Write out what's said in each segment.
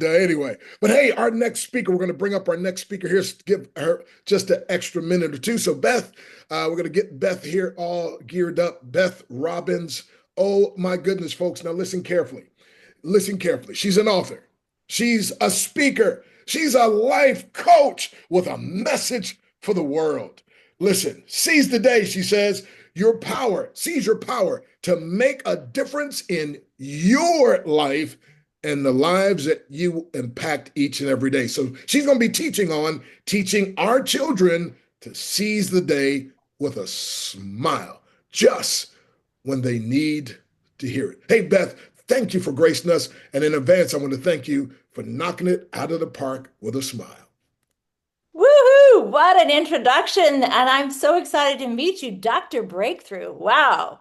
Anyway, but hey, our next speaker, we're going to bring up our next speaker here. Give her just an extra minute or two. So, Beth, we're going to get Beth here all geared up. Beth Robins. Oh, my goodness, folks. Now, listen carefully. Listen carefully. She's an author, she's a speaker, she's a life coach with a message for the world. Listen, seize the day, she says. Seize your power to make a difference in your life and the lives that you impact each and every day. So she's going to be teaching our children to seize the day with a smile just when they need to hear it. Hey, Beth, thank you for gracing us. And in advance, I want to thank you for knocking it out of the park with a smile. Woohoo! What an introduction. And I'm so excited to meet you, Dr. Breakthrough. Wow.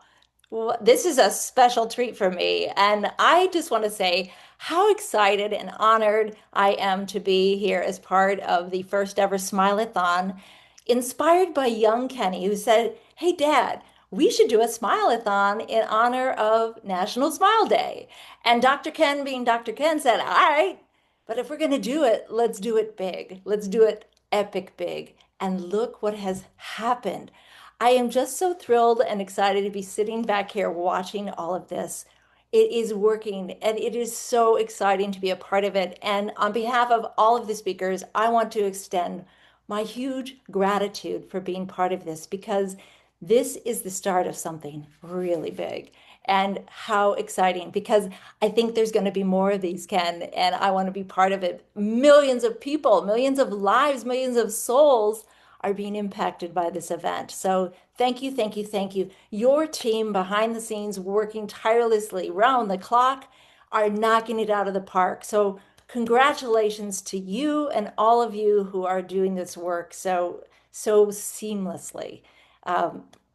Well, this is a special treat for me. And I just want to say how excited and honored I am to be here as part of the first ever Smile-A-Thon, inspired by young Kenny, who said, "Hey, Dad, we should do a Smile-A-Thon in honor of National Smile Day." And Dr. Ken, being Dr. Ken, said, "All right, but if we're going to do it, let's do it big. Let's do it epic big." And look what has happened. I am just so thrilled and excited to be sitting back here watching all of this. It is working and it is so exciting to be a part of it. And on behalf of all of the speakers, I want to extend my huge gratitude for being part of this because this is the start of something really big. And how exciting, because I think there's going to be more of these, Ken, and I want to be part of it. Millions of people, millions of lives, millions of souls are being impacted by this event. So thank you, thank you, thank you. Your team behind the scenes working tirelessly round the clock are knocking it out of the park. So congratulations to you and all of you who are doing this work so seamlessly.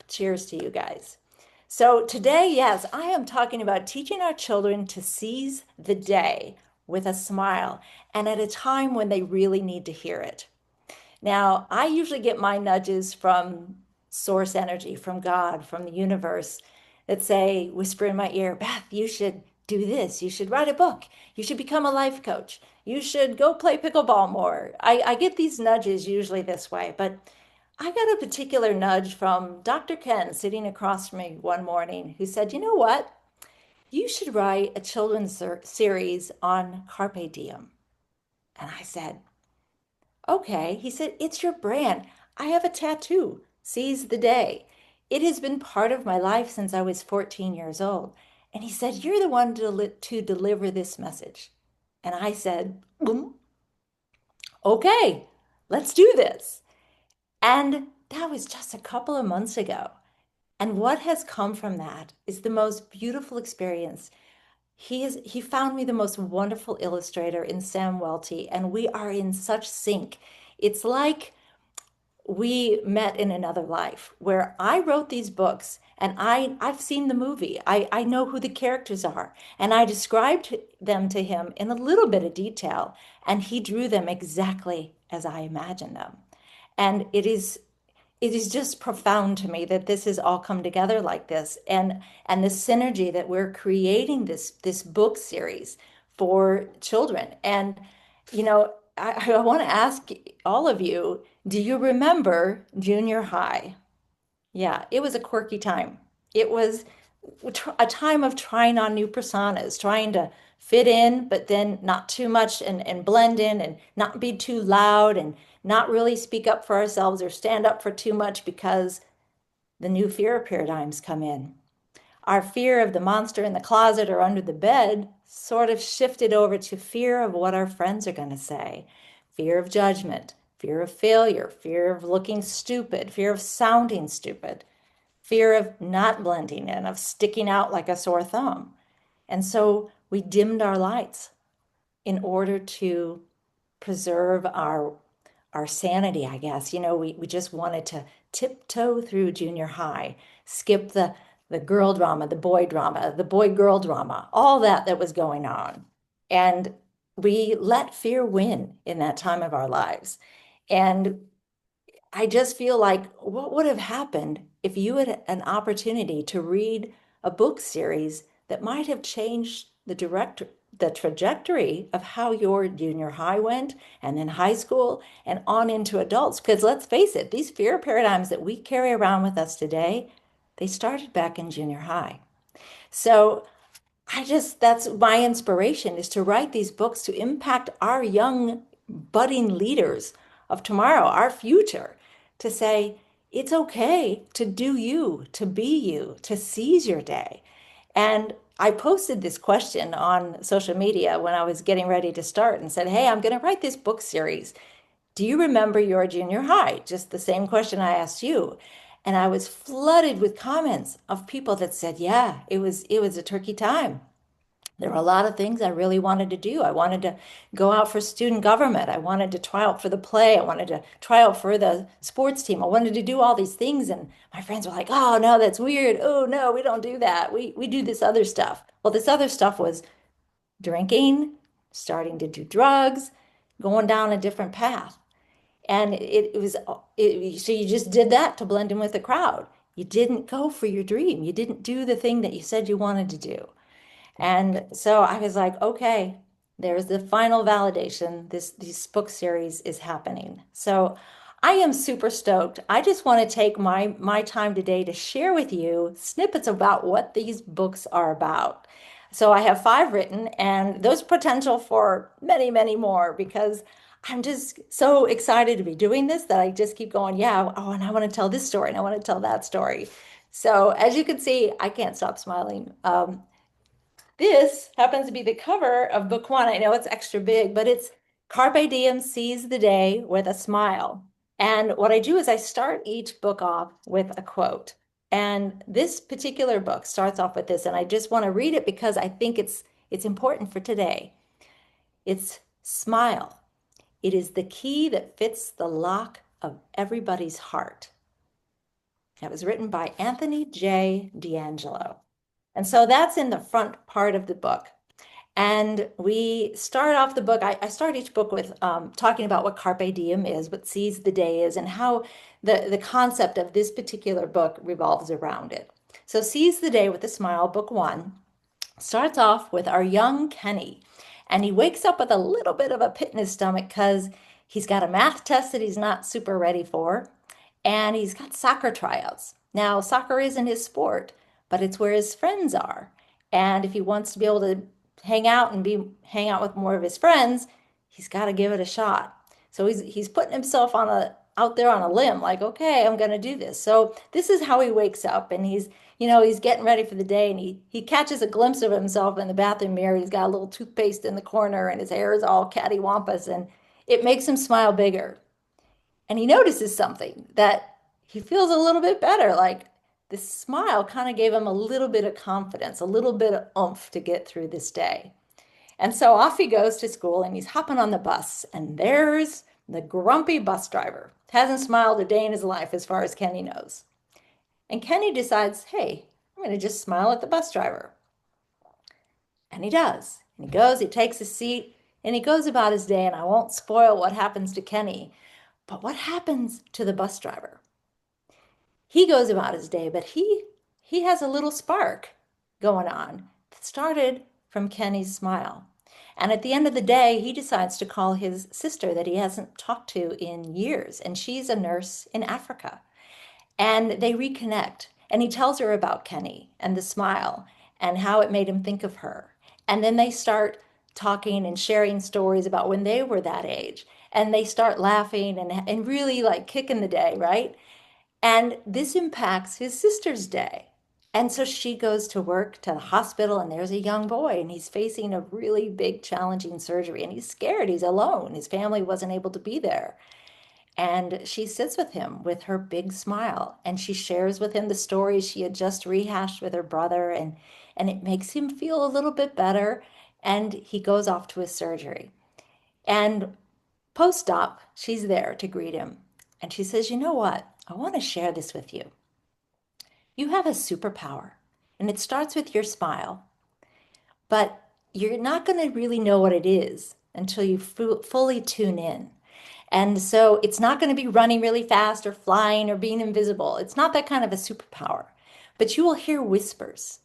Cheers to you guys. So today, yes, I am talking about teaching our children to seize the day with a smile and at a time when they really need to hear it. Now, I usually get my nudges from source energy, from God, from the universe that say, whisper in my ear, "Beth, you should do this. You should write a book. You should become a life coach. You should go play pickleball more." I get these nudges usually this way, but I got a particular nudge from Dr. Ken sitting across from me one morning who said, "You know what? You should write a children's series on Carpe Diem." And I said, "Okay." He said, "It's your brand. I have a tattoo, Seize the Day. It has been part of my life since I was 14 years old." And he said, "You're the one to deliver this message." And I said, "Okay, let's do this." And that was just a couple of months ago. And what has come from that is the most beautiful experience. He found me the most wonderful illustrator in Sam Welty, and we are in such sync. It's like we met in another life where I wrote these books and I've seen the movie. I know who the characters are, and I described them to him in a little bit of detail, and he drew them exactly as I imagined them. And it is just profound to me that this has all come together like this, and the synergy that we're creating this book series for children. And I want to ask all of you, do you remember junior high? Yeah, it was a quirky time. It was a time of trying on new personas, trying to fit in, but then not too much and blend in and not be too loud and not really speak up for ourselves or stand up for too much because the new fear paradigms come in. Our fear of the monster in the closet or under the bed sort of shifted over to fear of what our friends are going to say, fear of judgment, fear of failure, fear of looking stupid, fear of sounding stupid, fear of not blending in, of sticking out like a sore thumb. And so we dimmed our lights in order to preserve our sanity, I guess. We just wanted to tiptoe through junior high, skip the girl drama, the boy girl drama, all that was going on. And we let fear win in that time of our lives. And I just feel like what would have happened if you had an opportunity to read a book series that might have changed the trajectory of how your junior high went and then high school and on into adults. Because let's face it, these fear paradigms that we carry around with us today, they started back in junior high. So that's my inspiration is to write these books to impact our young budding leaders of tomorrow, our future, to say it's okay to do you, to be you, to seize your day. And I posted this question on social media when I was getting ready to start and said, hey, I'm going to write this book series. Do you remember your junior high? Just the same question I asked you. And I was flooded with comments of people that said, yeah, it was a turkey time. There were a lot of things I really wanted to do. I wanted to go out for student government. I wanted to try out for the play. I wanted to try out for the sports team. I wanted to do all these things. And my friends were like, oh, no, that's weird. Oh, no, we don't do that. We do this other stuff. Well, this other stuff was drinking, starting to do drugs, going down a different path. And so you just did that to blend in with the crowd. You didn't go for your dream. You didn't do the thing that you said you wanted to do. And so I was like, okay, there's the final validation. This book series is happening. So I am super stoked. I just want to take my time today to share with you snippets about what these books are about. So I have five written, and there's potential for many, many more because I'm just so excited to be doing this that I just keep going, yeah, oh, and I want to tell this story and I want to tell that story. So as you can see, I can't stop smiling. This happens to be the cover of book one. I know it's extra big, but it's Carpe Diem, seize the day with a smile. And what I do is I start each book off with a quote. And this particular book starts off with this, and I just want to read it because I think it's important for today. It's smile. It is the key that fits the lock of everybody's heart. That was written by Anthony J. D'Angelo. And so that's in the front part of the book. And we start off the book. I start each book with talking about what Carpe Diem is, what seize the day is, and how the concept of this particular book revolves around it. So, Seize the Day with a Smile, book one, starts off with our young Kenny. And he wakes up with a little bit of a pit in his stomach because he's got a math test that he's not super ready for, and he's got soccer tryouts. Now, soccer isn't his sport, but it's where his friends are. And if he wants to be able to hang out with more of his friends, he's got to give it a shot. So he's putting himself out there on a limb, like, okay, I'm gonna do this. So this is how he wakes up, and he's getting ready for the day, and he catches a glimpse of himself in the bathroom mirror. He's got a little toothpaste in the corner, and his hair is all cattywampus, and it makes him smile bigger. And he notices something that he feels a little bit better, like this smile kind of gave him a little bit of confidence, a little bit of oomph to get through this day. And so off he goes to school and he's hopping on the bus. And there's the grumpy bus driver. Hasn't smiled a day in his life as far as Kenny knows. And Kenny decides, hey, I'm going to just smile at the bus driver. And he does. And he goes, he takes his seat, and he goes about his day. And I won't spoil what happens to Kenny, but what happens to the bus driver? He goes about his day, but he has a little spark going on that started from Kenny's smile. And at the end of the day, he decides to call his sister that he hasn't talked to in years, and she's a nurse in Africa. And they reconnect, and he tells her about Kenny and the smile and how it made him think of her. And then they start talking and sharing stories about when they were that age. And they start laughing and really like kicking the day, right? And this impacts his sister's day. And so she goes to work to the hospital, and there's a young boy, and he's facing a really big, challenging surgery, and he's scared. He's alone. His family wasn't able to be there. And she sits with him with her big smile, and she shares with him the stories she had just rehashed with her brother, and it makes him feel a little bit better. And he goes off to his surgery. And post-op, she's there to greet him. And she says, you know what? I want to share this with you. You have a superpower, and it starts with your smile, but you're not going to really know what it is until you fully tune in. And so it's not going to be running really fast or flying or being invisible. It's not that kind of a superpower, but you will hear whispers.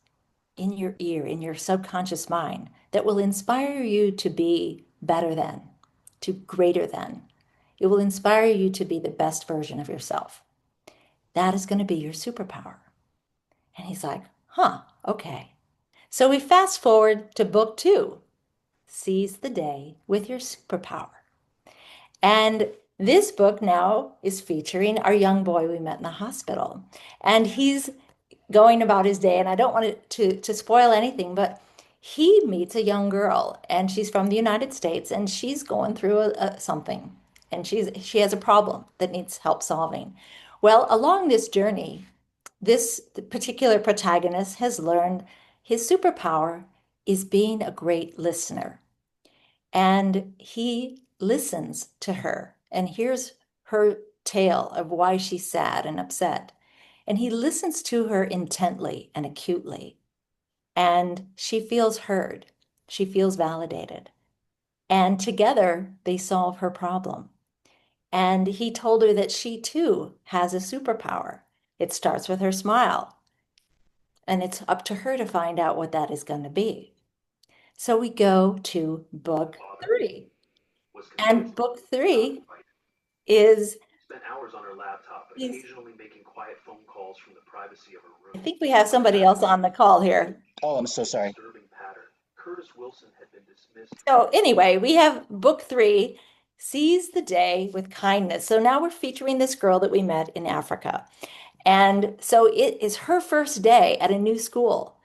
in your ear, in your subconscious mind, that will inspire you to be better than, to greater than. It will inspire you to be the best version of yourself. That is going to be your superpower. And he's like, huh, okay. So we fast forward to book two, Seize the Day with Your Superpower. And this book now is featuring our young boy we met in the hospital. And he's going about his day, and I don't want to spoil anything, but he meets a young girl, and she's from the United States, and she's going through something, and she has a problem that needs help solving. Well, along this journey, this particular protagonist has learned his superpower is being a great listener. And he listens to her and hears her tale of why she's sad and upset. And he listens to her intently and acutely. And she feels heard. She feels validated. And together they solve her problem. And he told her that she too has a superpower. It starts with her smile. And it's up to her to find out what that is going to be. So we go to book three. And book three is spent hours on her laptop, is occasionally making quiet phone calls from the privacy of her I room. think we have somebody else on the call here. Oh, I'm so sorry. Disturbing pattern. Curtis Wilson had been dismissed. So anyway, we have book three, Seize the Day with Kindness. So now we're featuring this girl that we met in Africa. And so it is her first day at a new school.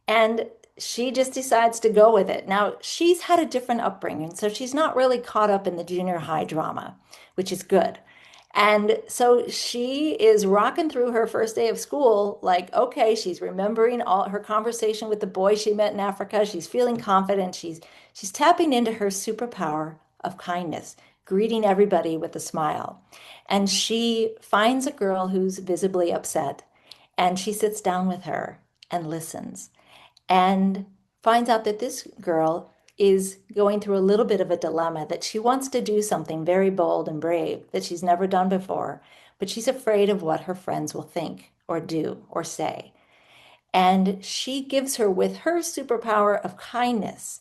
And she just decides to go with it. Now, she's had a different upbringing, so she's not really caught up in the junior high drama, which is good. And so she is rocking through her first day of school, like, okay, she's remembering all her conversation with the boy she met in Africa. She's feeling confident. She's tapping into her superpower of kindness, greeting everybody with a smile. And she finds a girl who's visibly upset, and she sits down with her and listens and finds out that this girl is going through a little bit of a dilemma, that she wants to do something very bold and brave that she's never done before, but she's afraid of what her friends will think or do or say. And she gives her, with her superpower of kindness,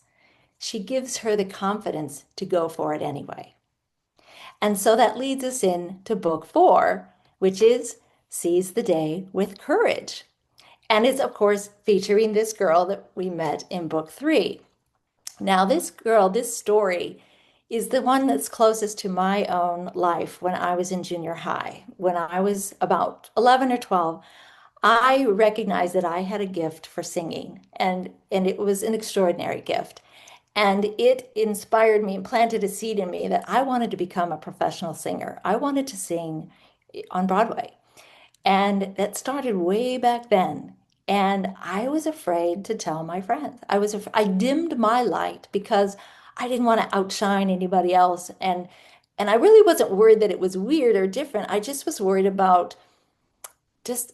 she gives her the confidence to go for it anyway. And so that leads us into book four, which is Seize the Day with Courage. And it's, of course, featuring this girl that we met in book three. Now, this girl, this story is the one that's closest to my own life when I was in junior high. When I was about 11 or 12, I recognized that I had a gift for singing, and it was an extraordinary gift. And it inspired me and planted a seed in me that I wanted to become a professional singer. I wanted to sing on Broadway. And that started way back then. And I was afraid to tell my friends. I dimmed my light because I didn't want to outshine anybody else. And I really wasn't worried that it was weird or different. I just was worried about just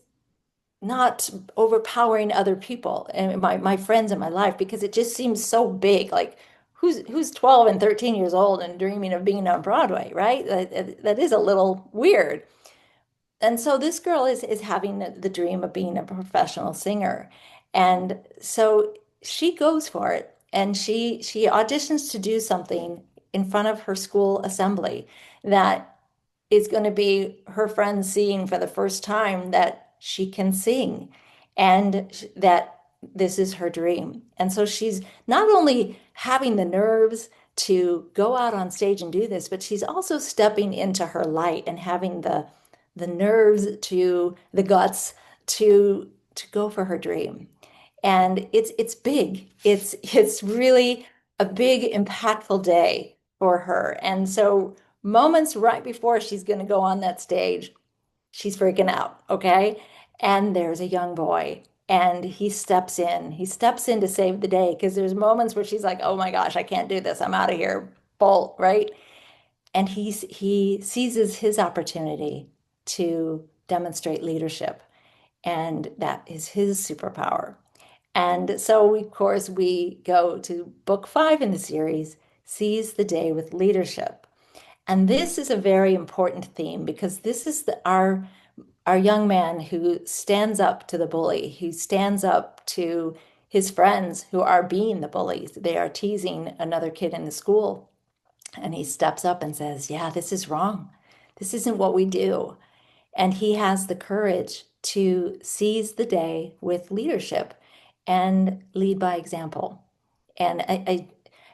not overpowering other people and my friends in my life, because it just seems so big. Like who's 12 and 13 years old and dreaming of being on Broadway, right? That is a little weird. And so this girl is having the dream of being a professional singer. And so she goes for it, and she auditions to do something in front of her school assembly that is going to be her friends seeing for the first time that she can sing and that this is her dream. And so she's not only having the nerves to go out on stage and do this, but she's also stepping into her light and having the nerves to the guts to go for her dream. And it's big. It's really a big, impactful day for her. And so moments right before she's going to go on that stage, she's freaking out, okay? And there's a young boy, and he steps in. He steps in to save the day, because there's moments where she's like, oh my gosh, I can't do this. I'm out of here. Bolt, right? And he seizes his opportunity to demonstrate leadership, and that is his superpower. And so, of course, we go to book five in the series, Seize the Day with Leadership. And this is a very important theme, because this is our young man who stands up to the bully, who stands up to his friends who are being the bullies. They are teasing another kid in the school. And he steps up and says, yeah, this is wrong. This isn't what we do. And he has the courage to seize the day with leadership and lead by example. And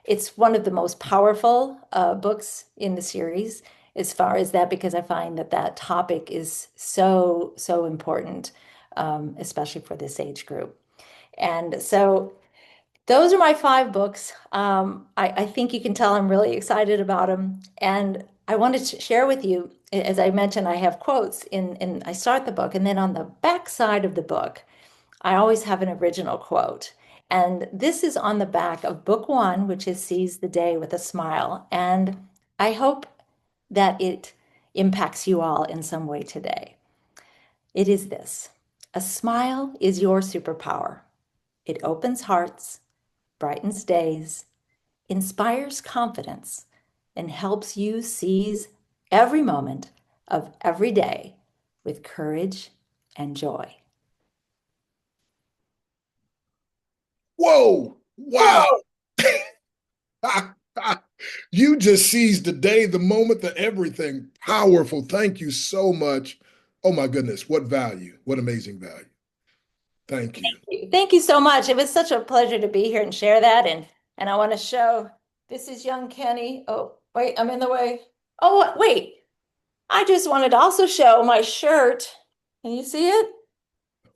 it's one of the most powerful books in the series as far as that, because I find that that topic is so, so important, especially for this age group. And so those are my five books. I think you can tell I'm really excited about them. And I wanted to share with you, as I mentioned, I have quotes I start the book, and then on the back side of the book, I always have an original quote. And this is on the back of book one, which is Seize the Day with a Smile. And I hope that it impacts you all in some way today. It is this: a smile is your superpower. It opens hearts, brightens days, inspires confidence, and helps you seize every moment of every day with courage and joy. Whoa, wow. You just seized the day, the moment, the everything. Powerful. Thank you so much. Oh my goodness, what value, what amazing value. Thank you. Thank you so much. It was such a pleasure to be here and share that. And I want to show, this is young Kenny. Oh, wait, I'm in the way. Oh, wait. I just wanted to also show my shirt. Can you see it?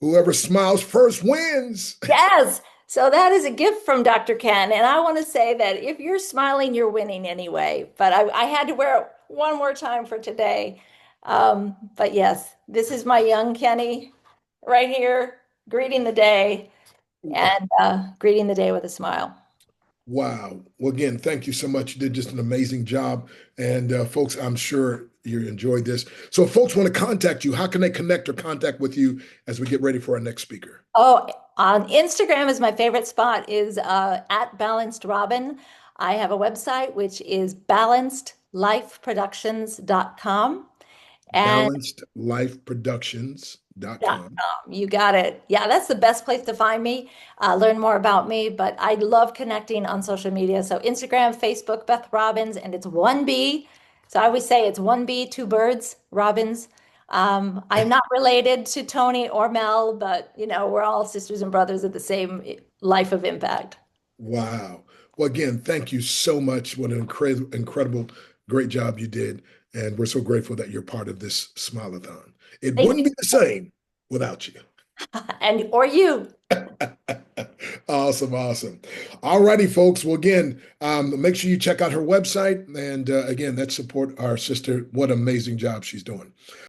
Whoever smiles first wins. Yes. So that is a gift from Dr. Ken. And I want to say that if you're smiling, you're winning anyway. But I had to wear it one more time for today. But yes, this is my young Kenny right here, greeting the day and greeting the day with a smile. Wow. Well, again, thank you so much. You did just an amazing job. And folks, I'm sure you enjoyed this. So if folks want to contact you, how can they connect or contact with you as we get ready for our next speaker? Oh, on Instagram is my favorite spot, is at Balanced Robin. I have a website, which is balancedlifeproductions.com. And Balancedlifeproductions.com. you got it. Yeah, that's the best place to find me, learn more about me. But I love connecting on social media. So Instagram, Facebook, Beth Robins, and it's 1B. So I always say it's 1B, two birds, Robins. I'm not related to Tony or Mel, but we're all sisters and brothers of the same life of impact. Wow. Well, again, thank you so much. What an incredible, great job you did. And we're so grateful that you're part of this Smileathon. It Thank wouldn't be the same without you. And or you. Awesome, awesome. All righty, folks. Well, again, make sure you check out her website. And again, let's support our sister. What amazing job she's doing.